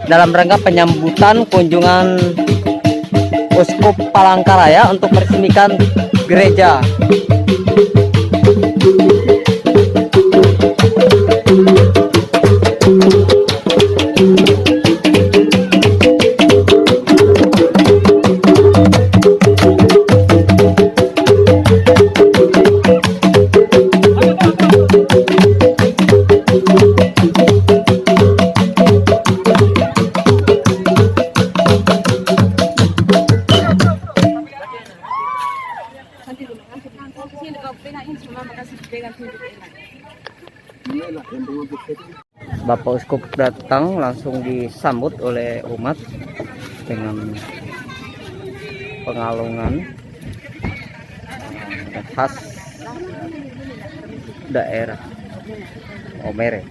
dalam rangka penyambutan kunjungan Uskup Palangkaraya untuk meresmikan gereja. Bapak Uskup datang langsung disambut oleh umat dengan pengalungan khas daerah Omere.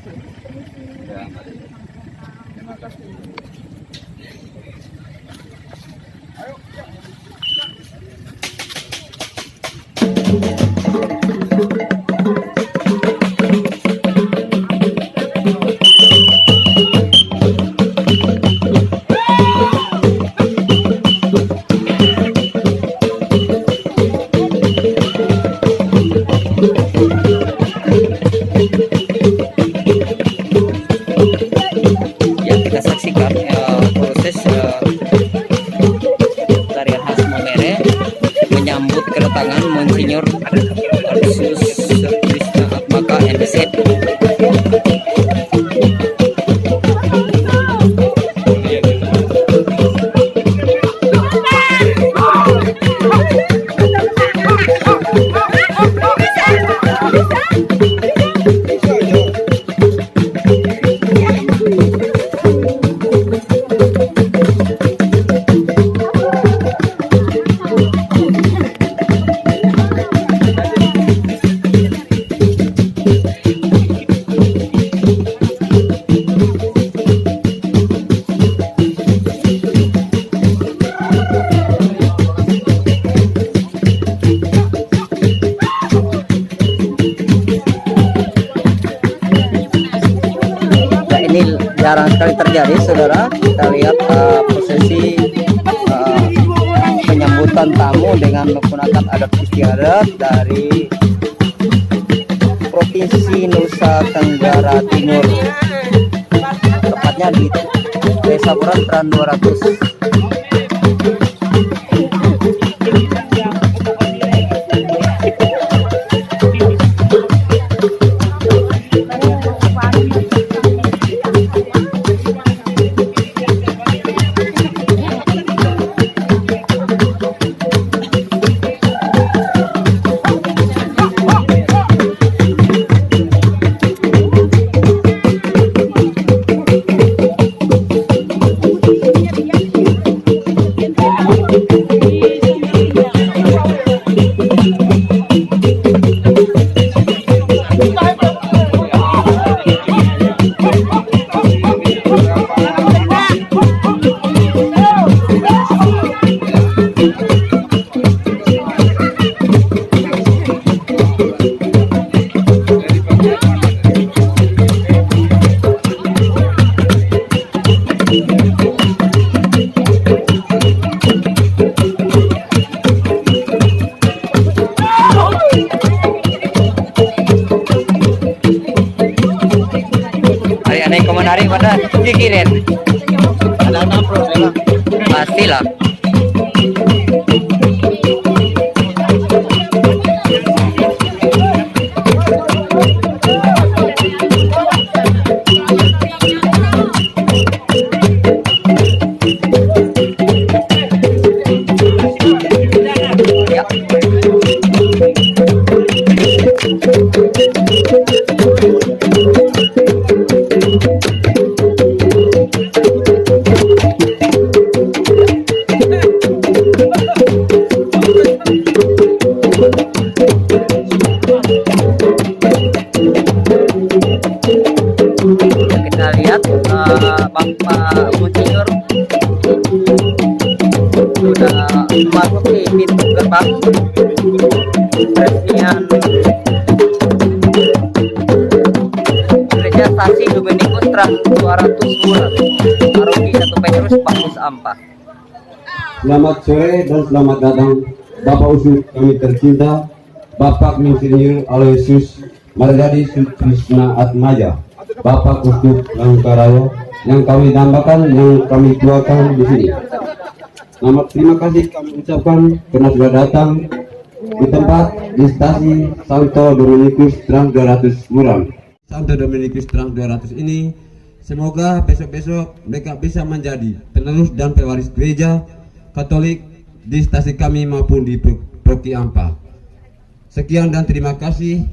Kita saksikan proses tarian khas Momere menyambut kedatangan Monsinyur Ardisius Krishna Atmaka MSc. Ini jarang sekali terjadi, saudara. Kita lihat prosesi penyambutan tamu dengan menggunakan adat istiadat dari Provinsi Nusa Tenggara Timur, tepatnya di Desa Buran 200. Naik komandari pada pikirin ada apa pastilah. Kita lihat Bapak Monsinyur sudah masuk di pintu gerbang peresmian Gereja Stasi Dominikus Trans 200 Bulan. Sekaligus Pak Us Ampa. Selamat sore dan selamat datang Bapak Uskup kami tercinta, Bapak Insinyur Aloysius Mardadi Sutrisna Atmaja, Bapak Uskup Langkaraya, yang kami dambakan, yang kami tuakan di sini. Selamat terima kasih kami ucapkan karena sudah datang di tempat di stasi Santo Dominikus Trans 200 Murang. Santo Dominikus Trans 200 ini semoga besok-besok mereka bisa menjadi penerus dan pewaris gereja Katolik di stasi kami maupun di Proki Ampa. Sekian dan terima kasih,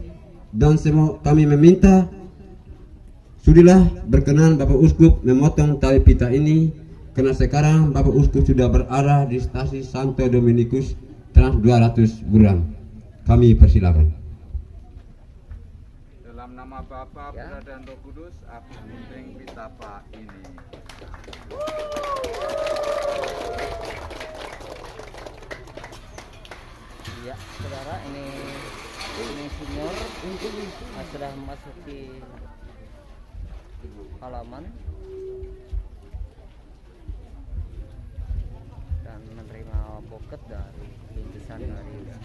dan kami meminta sudilah berkenan Bapak Uskup memotong tali pita ini, karena sekarang Bapak Uskup sudah berada di stasi Santo Dominikus Trans 200 Murang. Kami persilakan. Dalam nama Bapa, Putra dan Roh Kudus, aku memimpin pitapa ini. Ya, saudara, ini senior sudah memasuki halaman dan menerima boket dari bingkisan dari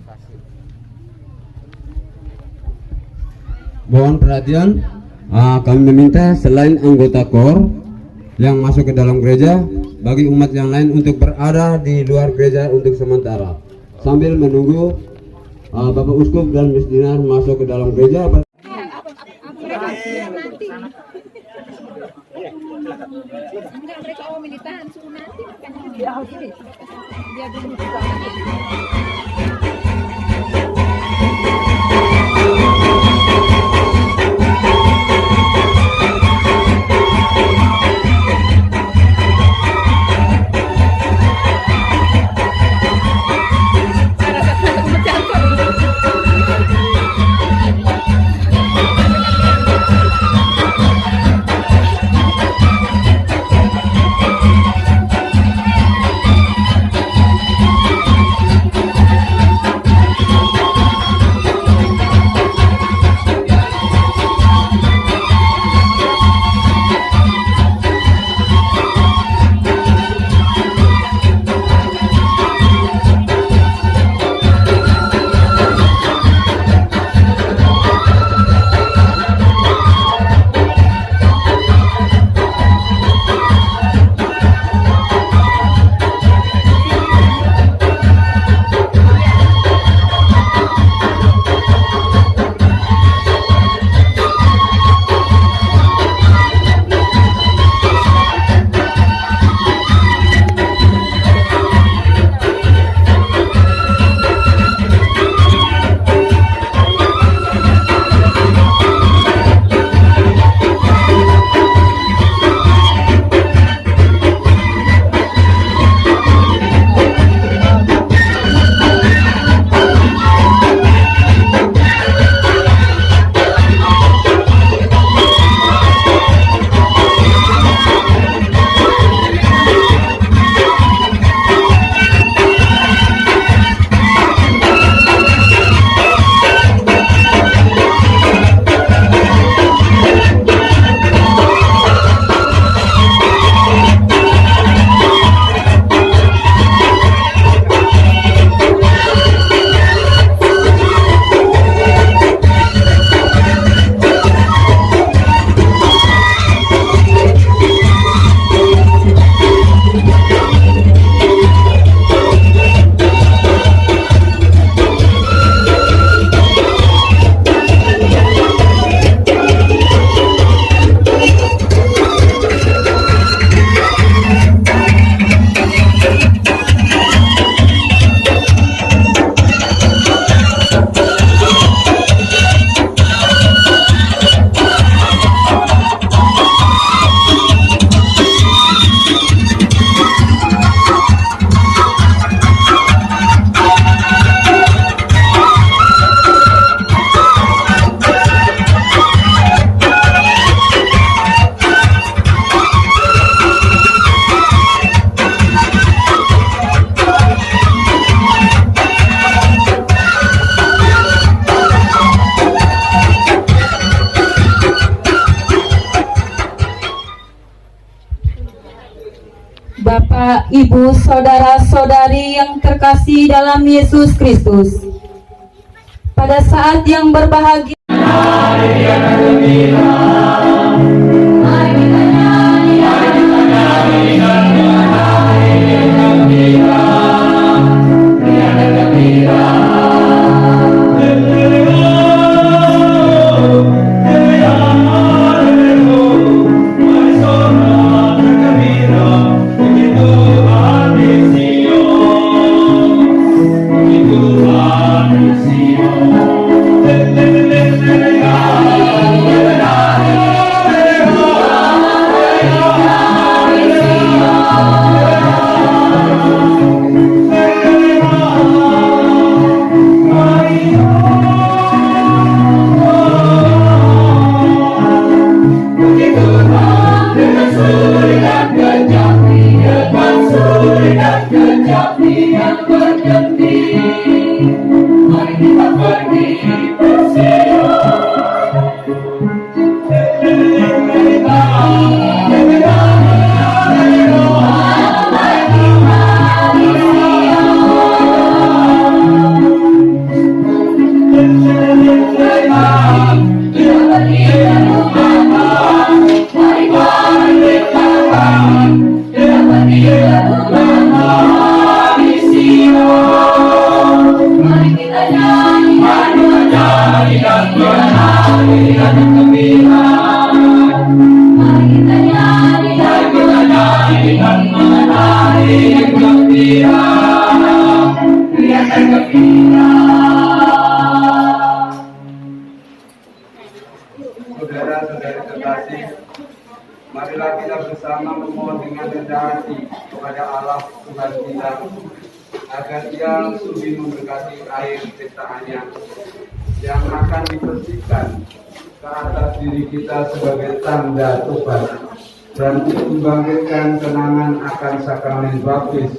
stasiun. Mohon perhatian, kami meminta selain anggota KOR yang masuk ke dalam gereja, bagi umat yang lain untuk berada di luar gereja untuk sementara sambil menunggu Bapak Uskup dan Miss Dinar masuk ke dalam gereja. Enggak, mereka militan suruh nanti makanya dia dulu juga. Bapak, Ibu, saudara-saudari yang terkasih dalam Yesus Kristus, pada saat yang berbahagia, Saudara-saudari terkasih, marilah kita bersama memohon dengan rendah hati kepada Allah Tuhan kita, agar Dia sudi memberkati air ciptaannya yang akan dibersihkan ke atas diri kita sebagai tanda tobat, dan untuk membangkitkan kenangan akan sakramen baptis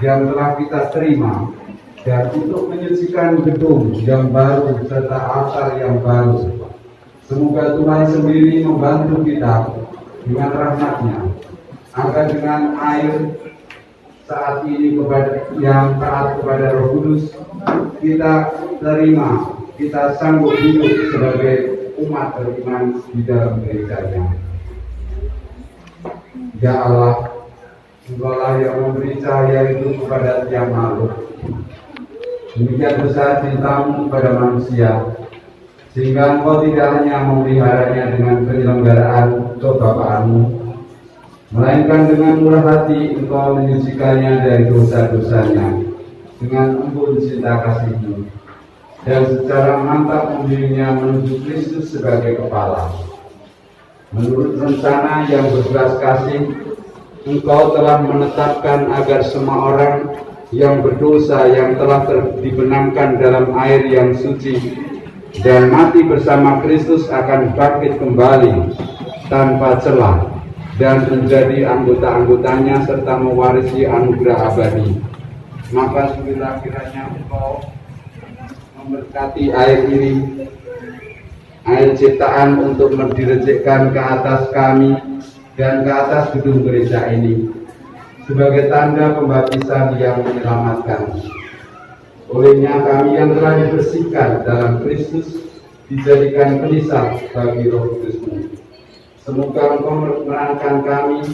yang telah kita terima, dan untuk menyucikan gedung yang baru serta altar yang baru. Semoga Tuhan sendiri membantu kita dengan rahmat-Nya, agar dengan air saat ini yang taat kepada Roh Kudus, kita terima, kita sanggup hidup sebagai umat beriman di dalam gereja-Nya. Ya Allah, Engkau-lah yang memberi cahaya itu kepada tiap makhluk. Demikian besar cintamu kepada manusia, sehingga Engkau tidak hanya memeliharanya dengan penyelenggaraan kebapaan-Mu, melainkan dengan murah hati Engkau menyucikannya dari dosa-dosanya dengan embun cinta kasih-Mu, dan secara mantap memilihnya menuju Kristus sebagai kepala. Menurut rencana yang berbelas kasih, Engkau telah menetapkan agar semua orang yang berdosa yang telah dibenamkan dalam air yang suci dan mati bersama Kristus akan bangkit kembali tanpa celah dan menjadi anggota-anggotanya serta mewarisi anugerah abadi. Maka sudilah kiranya Engkau memberkati air ini, air ciptaan, untuk direjekkan ke atas kami dan ke atas gedung gereja ini sebagai tanda pembaptisan yang menyelamatkan. Olehnya kami yang telah dibersihkan dalam Kristus dijadikan penisah bagi Roh Kudus-Mu. Semoga Engkau menerangkan kami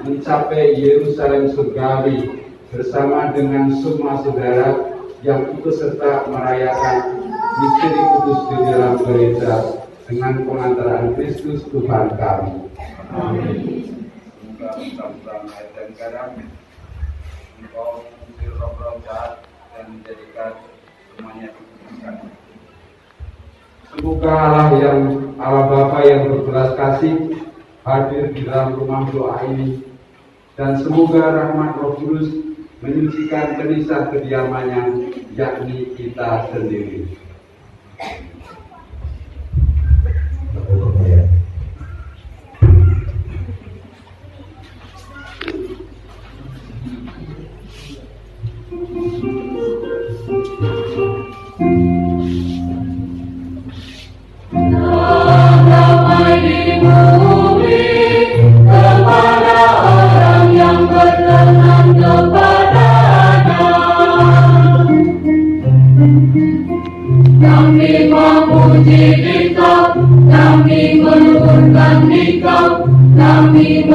mencapai Yerusalem surgawi bersama dengan semua saudara yang ikut serta merayakan misteri kudus di dalam gereja dengan pengantaran Kristus Tuhan kami. Amin. Semoga bersama air dan garam Engkau mengusir roh-roh jahat dan menjadikan semuanya dikuduskan. Semoga Allah Bapa yang berbelas kasih hadir di dalam rumah doa ini, dan semoga rahmat Roh Kudus menyucikan kenisah kediamannya, yakni kita sendiri. Damai di bumi kepada orang yang berlelah.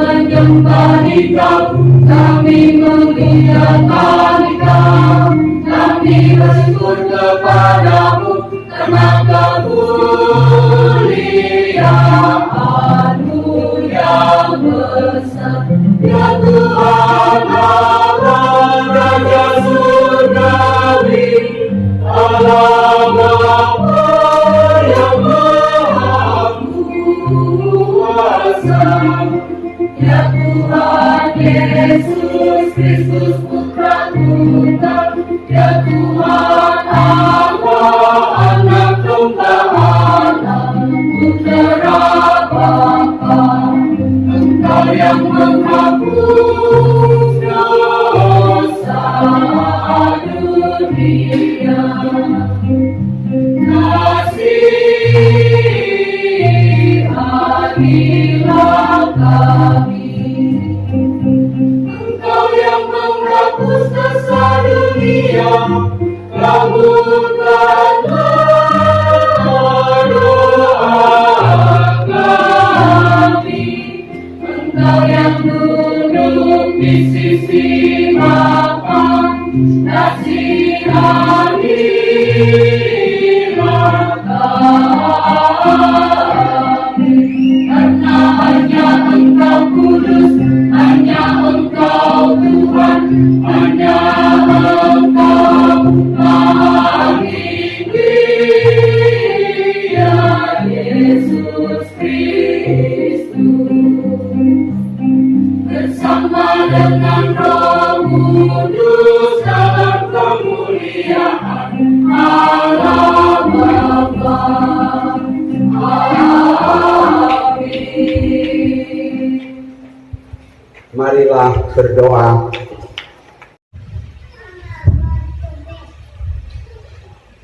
menyembah Engkau, kami memuliakan Engkau, kami bersyukur kepadamu karena kemuliaan-Mu yang besar. Ya Tuhan Allah, Raja surgawi, Allah Bapa yang Maha Kuasa. Ya Tuhan Yesus Kristus Putra Tunggal, ya Tuhan Allah, Anak Tunggal Allah, Putra Bapa, Engkau yang menghapus dosa dunia. Kasihanilah kami, Engkau yang menghapus dosa dunia, kabulkan doa kami. Engkau yang duduk di sisi Bapa, kasihanilah kami. Karena hanya Engkau kudus, hanya Engkau Tuhan, hanya Engkau Maha Tinggi, ya Yesus Kristus. Bersama dengan Roh Kudus dalam kemuliaan Allah Bapa. Marilah berdoa.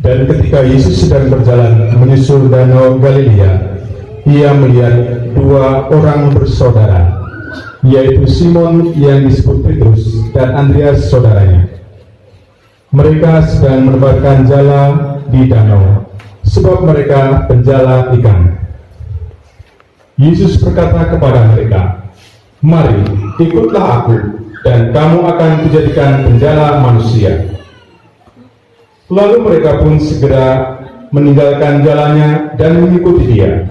Dan ketika Yesus sedang berjalan menyusur danau Galilea, ia melihat dua orang bersaudara, yaitu Simon yang disebut Petrus dan Andreas saudaranya. Mereka sedang menebarkan jala di danau, sebab mereka penjala ikan. Yesus berkata kepada mereka, "Mari, ikutlah aku, dan kamu akan kujadikan penjala manusia." Lalu mereka pun segera meninggalkan jalannya dan mengikuti dia.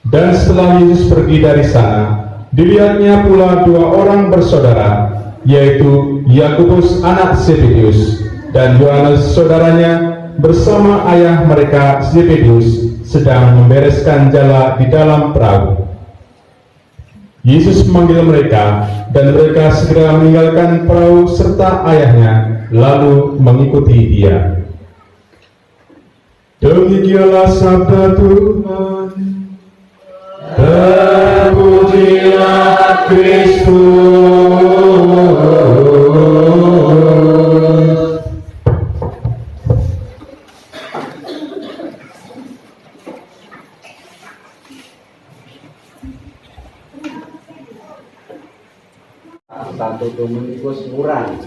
Dan setelah Yesus pergi dari sana, dilihatnya pula dua orang bersaudara, yaitu Yakobus anak Zebedius dan Yohanes saudaranya bersama ayah mereka Zebedius sedang membereskan jala di dalam perahu. Yesus memanggil mereka, dan mereka segera meninggalkan perahu serta ayahnya, lalu mengikuti dia. Demikianlah sabda Tuhan. Terpujilah Kristus. Santo Dominikus Murang,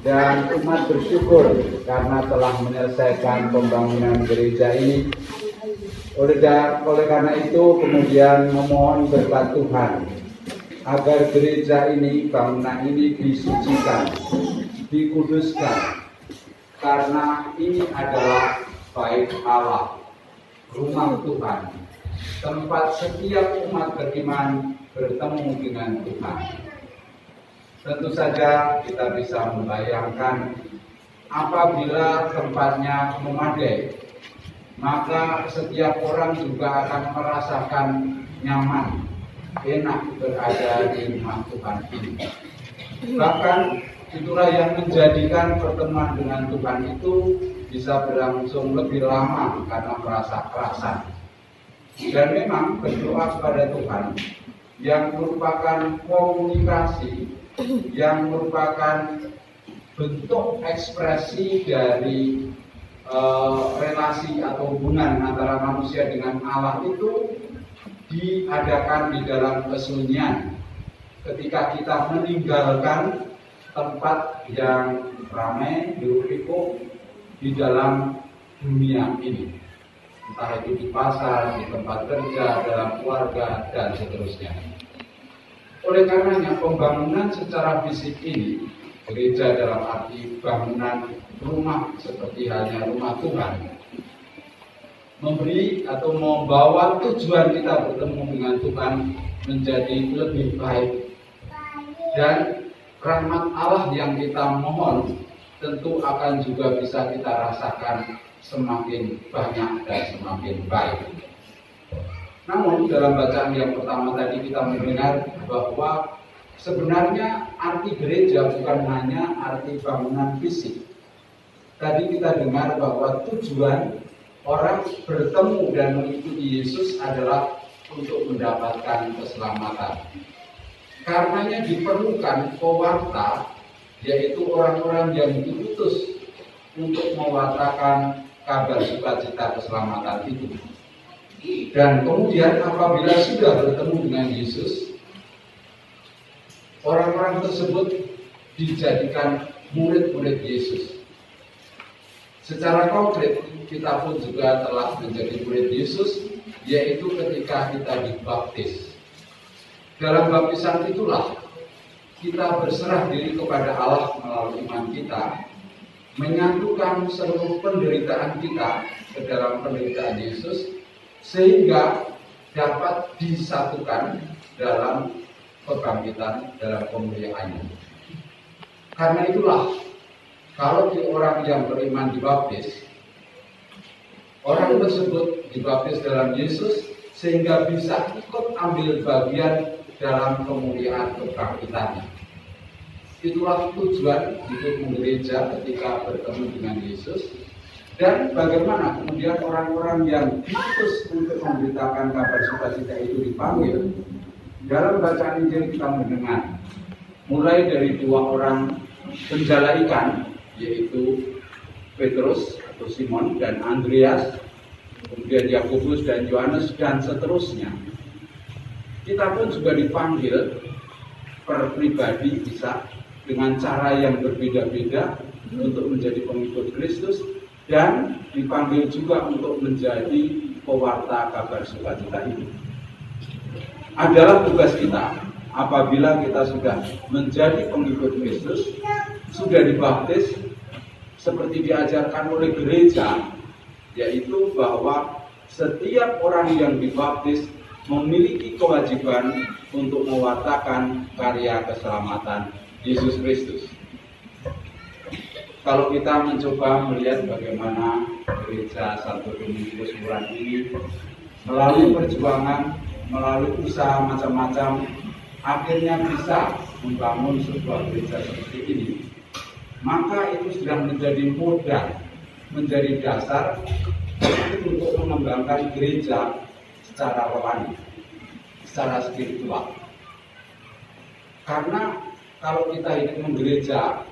dan umat bersyukur karena telah menyelesaikan pembangunan gereja ini. Oleh karena itu kemudian memohon berkat Tuhan agar gereja ini, bangunan ini disucikan, dikuduskan, karena ini adalah bait Allah, rumah Tuhan, tempat setiap umat beriman bertemu dengan Tuhan. Tentu saja kita bisa membayangkan apabila tempatnya memadai, maka setiap orang juga akan merasakan nyaman, enak berada di rumah Tuhan ini. Bahkan itulah yang menjadikan pertemuan dengan Tuhan itu bisa berlangsung lebih lama karena merasa kerasan. Dan memang berdoa kepada Tuhan yang merupakan komunikasi, yang merupakan bentuk ekspresi dari relasi atau hubungan antara manusia dengan Allah itu diadakan di dalam kesunyian. Ketika kita meninggalkan tempat yang ramai, hiruk-pikuk di dalam dunia ini, entah itu di pasar, di tempat kerja, dalam keluarga, dan seterusnya. Oleh karenanya pembangunan secara fisik ini, gereja dalam arti bangunan rumah seperti halnya rumah Tuhan, memberi atau membawa tujuan kita bertemu dengan Tuhan menjadi lebih baik. Dan rahmat Allah yang kita mohon tentu akan juga bisa kita rasakan semakin banyak dan semakin baik. Namun dalam bacaan yang pertama tadi kita mendengar bahwa sebenarnya arti gereja bukan hanya arti bangunan fisik. Tadi kita dengar bahwa tujuan orang bertemu dan mengikuti Yesus adalah untuk mendapatkan keselamatan. Karenanya diperlukan pewarta, yaitu orang-orang yang diutus untuk mewartakan kabar sukacita keselamatan itu. Dan kemudian apabila sudah bertemu dengan Yesus, orang-orang tersebut dijadikan murid-murid Yesus. Secara konkret, kita pun juga telah menjadi murid Yesus, yaitu ketika kita dibaptis. Dalam baptisan itulah kita berserah diri kepada Allah melalui iman kita, menyatukan seluruh penderitaan kita ke dalam penderitaan Yesus, sehingga dapat disatukan dalam kebangkitan, dalam kemuliaannya. Karena itulah, kalau orang yang beriman dibaptis, orang tersebut dibaptis dalam Yesus sehingga bisa ikut ambil bagian dalam kemuliaan kebangkitannya. Itulah tujuan hidup gereja ketika bertemu dengan Yesus. Dan bagaimana kemudian orang-orang yang diutus untuk memberitakan kabar sukacita itu dipanggil. Dalam bacaan Injil kita mendengar mulai dari dua orang penjala ikan, yaitu Petrus atau Simon dan Andreas, kemudian Yakobus dan Yohanes, dan seterusnya. Kita pun juga dipanggil per pribadi, bisa dengan cara yang berbeda-beda untuk menjadi pengikut Kristus, dan dipanggil juga untuk menjadi pewarta kabar sukacita itu. Adalah tugas kita apabila kita sudah menjadi pengikut Kristus, sudah dibaptis seperti diajarkan oleh gereja, yaitu bahwa setiap orang yang dibaptis memiliki kewajiban untuk mewartakan karya keselamatan Yesus Kristus. Kalau kita mencoba melihat bagaimana gereja Santo Domingus Murah ini melalui perjuangan, melalui usaha macam-macam, akhirnya bisa membangun sebuah gereja seperti ini, maka itu sudah menjadi modal, menjadi dasar untuk mengembangkan gereja secara rohani, secara spiritual. Karena kalau kita hidup menggereja,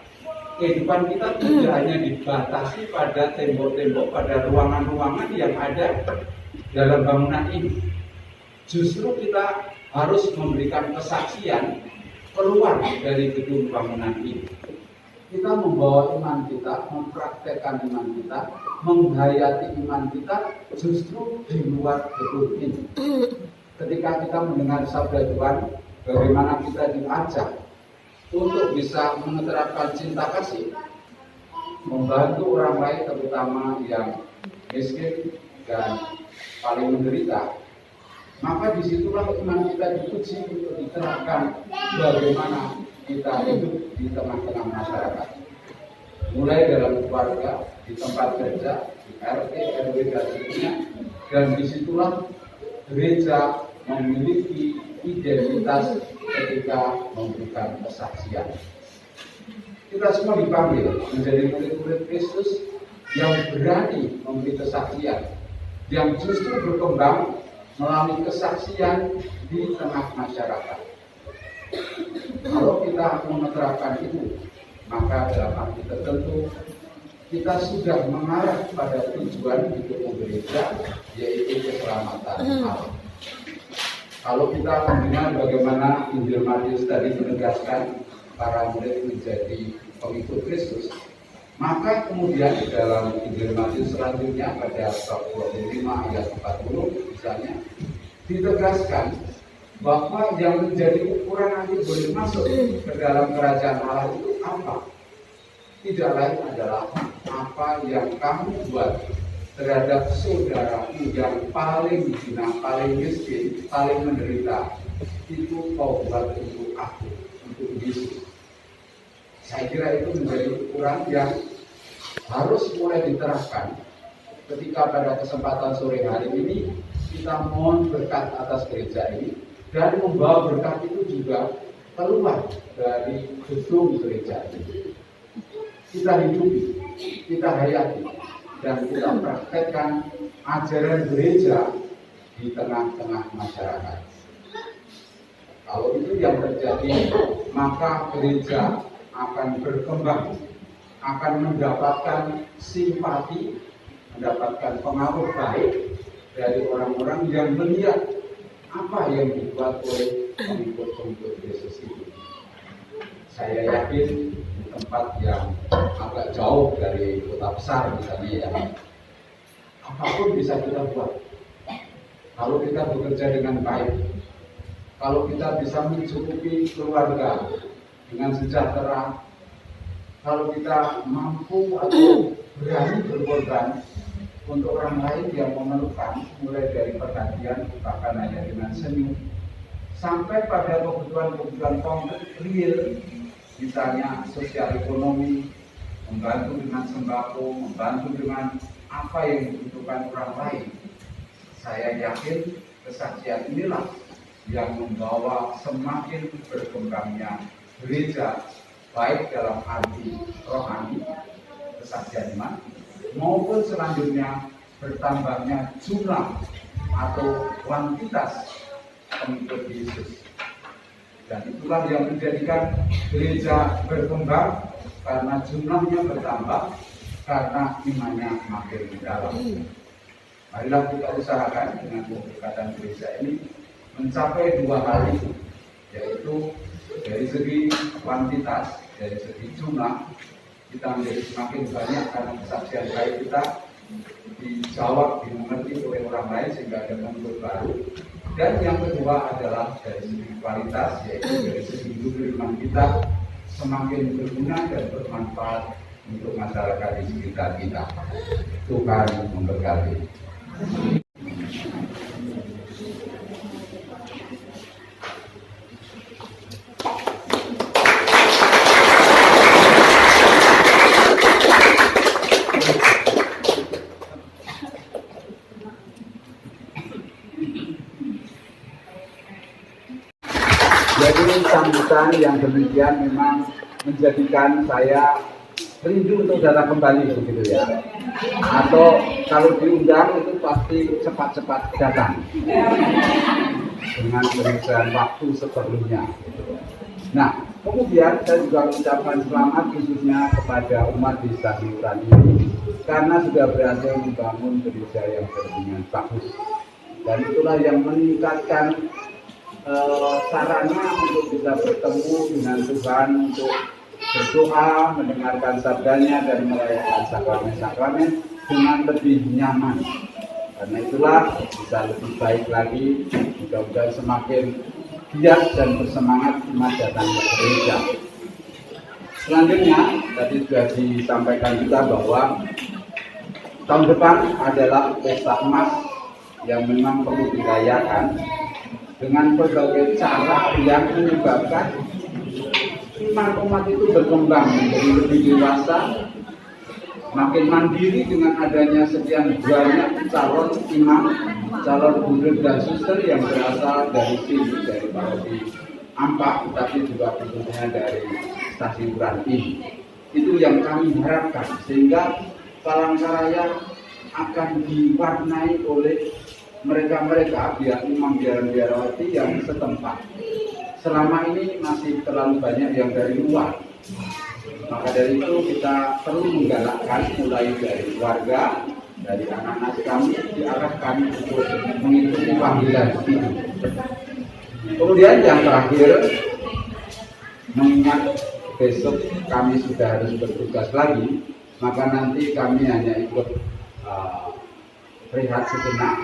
kehidupan kita tidak hanya dibatasi pada tembok-tembok, pada ruangan-ruangan yang ada dalam bangunan ini. Justru kita harus memberikan kesaksian keluar dari gedung bangunan ini. Kita membawa iman kita, mempraktekkan iman kita, menghayati iman kita justru di luar gedung ini. Ketika kita mendengar sabda Tuhan, bagaimana kita diajak untuk bisa menerapkan cinta kasih, membantu orang lain terutama yang miskin dan paling menderita, maka disitulah iman kita dipuji untuk diterapkan bagaimana kita hidup di tengah-tengah masyarakat, mulai dalam keluarga, di tempat kerja, di RT, RW dan sebagainya. Dan disitulah gereja memiliki identitas ketika memberikan kesaksian. Kita semua dipanggil menjadi murid-murid Kristus yang berani memberi kesaksian, yang justru berkembang melalui kesaksian di tengah masyarakat. Kalau kita menerapkan itu, maka dalam arti tertentu kita sudah mengarah pada tujuan hidup gereja, yaitu keselamatan Allah. Kalau kita mendengar bagaimana Injil Matius tadi menegaskan para murid menjadi pengikut Kristus, maka kemudian dalam Injil Matius selanjutnya pada bab 25 ayat 40 misalnya ditegaskan bahwa yang menjadi ukuran nanti boleh masuk ke dalam kerajaan Allah itu apa? Tidak lain adalah apa yang kamu buat terhadap saudaramu yang paling hina, paling miskin, paling menderita, itu kau buat untuk aku, untuk Yesus. Saya kira itu menjadi ukuran yang harus mulai diterapkan ketika pada kesempatan sore hari ini kita mohon berkat atas gereja ini, dan membawa berkat itu juga keluar dari gedung gereja ini. Kita hidupi, kita hayati, dan kita praktekkan ajaran gereja di tengah-tengah masyarakat. Kalau itu yang terjadi, maka gereja akan berkembang, akan mendapatkan simpati, mendapatkan pengaruh baik dari orang-orang yang melihat apa yang dibuat oleh pengikut-pengikut Yesus itu. Saya yakin di tempat yang agak jauh dari kota besar misalnya ya, apapun bisa kita buat. Kalau kita bekerja dengan baik, kalau kita bisa mencukupi keluarga dengan sejahtera, kalau kita mampu atau berani berkorban untuk orang lain yang memerlukan, mulai dari perhatian bahkan hanya dengan senyum, sampai pada kebutuhan-kebutuhan konkret real, misalnya sosial ekonomi, membantu dengan sembako, membantu dengan apa yang dibutuhkan orang lain. Saya yakin kesaksian inilah yang membawa semakin berkembangnya gereja, baik dalam arti rohani, kesaksian iman, maupun selanjutnya bertambahnya jumlah atau kuantitas pengikut Yesus. Dan itulah yang menjadikan gereja berkembang, karena jumlahnya bertambah, karena imannya makin mendalam. Marilah kita usahakan dengan pemberkatan gereja ini mencapai dua hal itu, yaitu dari segi kuantitas, dari segi jumlah, kita menjadi semakin banyak karena kesaksian baik kita dijawab, dimengerti oleh orang lain sehingga ada pengikut baru. Dan yang kedua adalah dari segi kualitas, yaitu dari segi hidup iman kita semakin berguna dan bermanfaat untuk masyarakat di sekitar kita. Tuhan memberkati. Jadi sambutan yang demikian memang menjadikan saya rindu untuk datang kembali begitu ya. Atau kalau diundang itu pasti cepat-cepat datang dengan pemeriksaan waktu sebelumnya. Nah, kemudian saya juga mengucapkan selamat khususnya kepada umat di Stasiun ini karena sudah berhasil membangun gereja yang dengan bagus. Dan itulah yang meningkatkan sarana untuk bisa bertemu dengan Tuhan, untuk berdoa, mendengarkan sabdanya dan merayakan sakramen-sakramen dengan lebih nyaman. Karena itulah bisa lebih baik lagi, mudah-mudahan semakin giat dan bersemangat umat datang ke gereja. Selanjutnya tadi sudah disampaikan juga bahwa tahun depan adalah pesta emas yang memang perlu dirayakan dengan berbagai cara yang menyebabkan iman umat itu berkembang menjadi lebih dewasa, makin mandiri dengan adanya sekian banyak calon imam, calon guru dan suster yang berasal dari sini, dari paroki Ampak, tapi juga khususnya dari Stasiun ini. Itu yang kami harapkan, sehingga Palangkaraya akan diwarnai oleh mereka-mereka imam biarawati yang setempat. Selama ini masih terlalu banyak yang dari luar. Maka dari itu kita perlu menggalakkan mulai dari warga, dari anak-anak kami, diarahkan untuk mengikuti panggilan ini. Kemudian yang terakhir, mengingat besok kami sudah harus bertugas lagi, maka nanti kami hanya ikut rehat sejenak,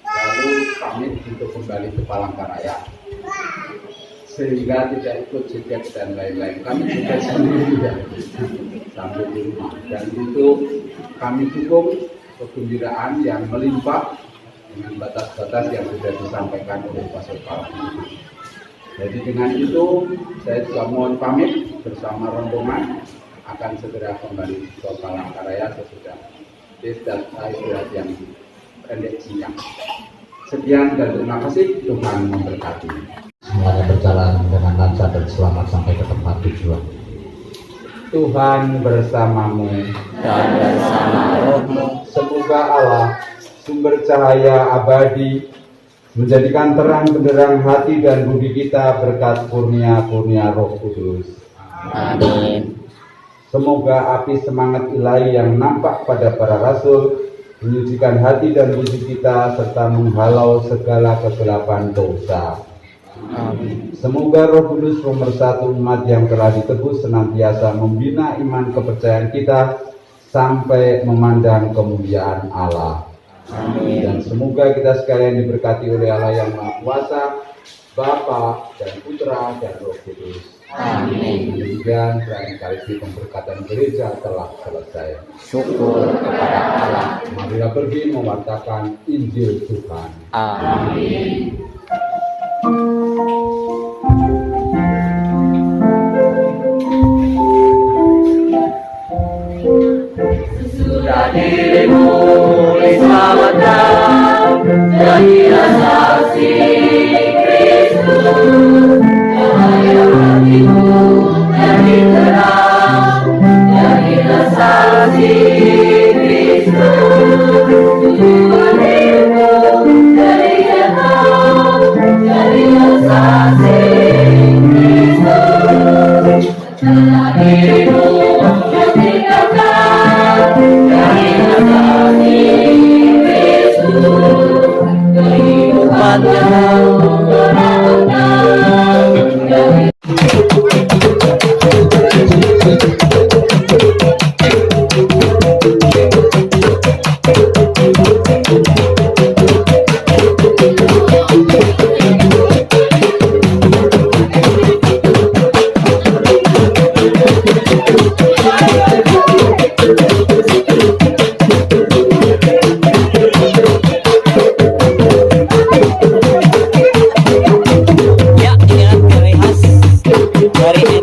lalu pamit untuk kembali ke Palangkaraya. sehingga tidak ikut joget dan lain-lain. Kami joget sendiri ya, sampai di rumah. Dan itu kami dukung kegembiraan yang melimpah dengan batas-batas yang sudah disampaikan oleh Pak Sopal. Jadi dengan itu saya juga mohon pamit bersama rombongan akan segera kembali ke Palangkaraya sesudah istirahat yang pendek singkat. Sekian dan terima kasih, Tuhan memberkati. Semuanya berjalan dengan lancar dan selamat sampai ke tempat tujuan. Tuhan bersamamu dan bersama rohmu. Semoga Allah, sumber cahaya abadi, menjadikan terang benderang hati dan budi kita berkat kurnia-kurnia Roh Kudus. Amin. Semoga api semangat ilahi yang nampak pada para rasul menyucikan hati dan budi kita serta menghalau segala kegelapan dosa. Amin. Semoga Roh Kudus pemersatu umat yang telah ditebus senantiasa membina iman kepercayaan kita sampai memandang kemuliaan Allah. Amin. Dan semoga kita sekalian diberkati oleh Allah yang Maha Kuasa, Bapa dan Putra dan Roh Kudus. Amin. Demikian Eucharistia pemberkatan gereja telah selesai. Syukur kepada Allah. Marilah pergi mewartakan Injil Tuhan. Amin. Sesudah dirimu diselamatkan, jadilah saksi Kristus. Cahaya hatimu jadi terang, jadilah saksi Kristus. Tujuan hidupmu jadi nyata, jadilah saksi Kristus. Setelah dirimu yang tinggalkan, jadilah saksi Kristus. Kehidupan yang menyenangkan, jadilah ya, ini adalah ciri khas dari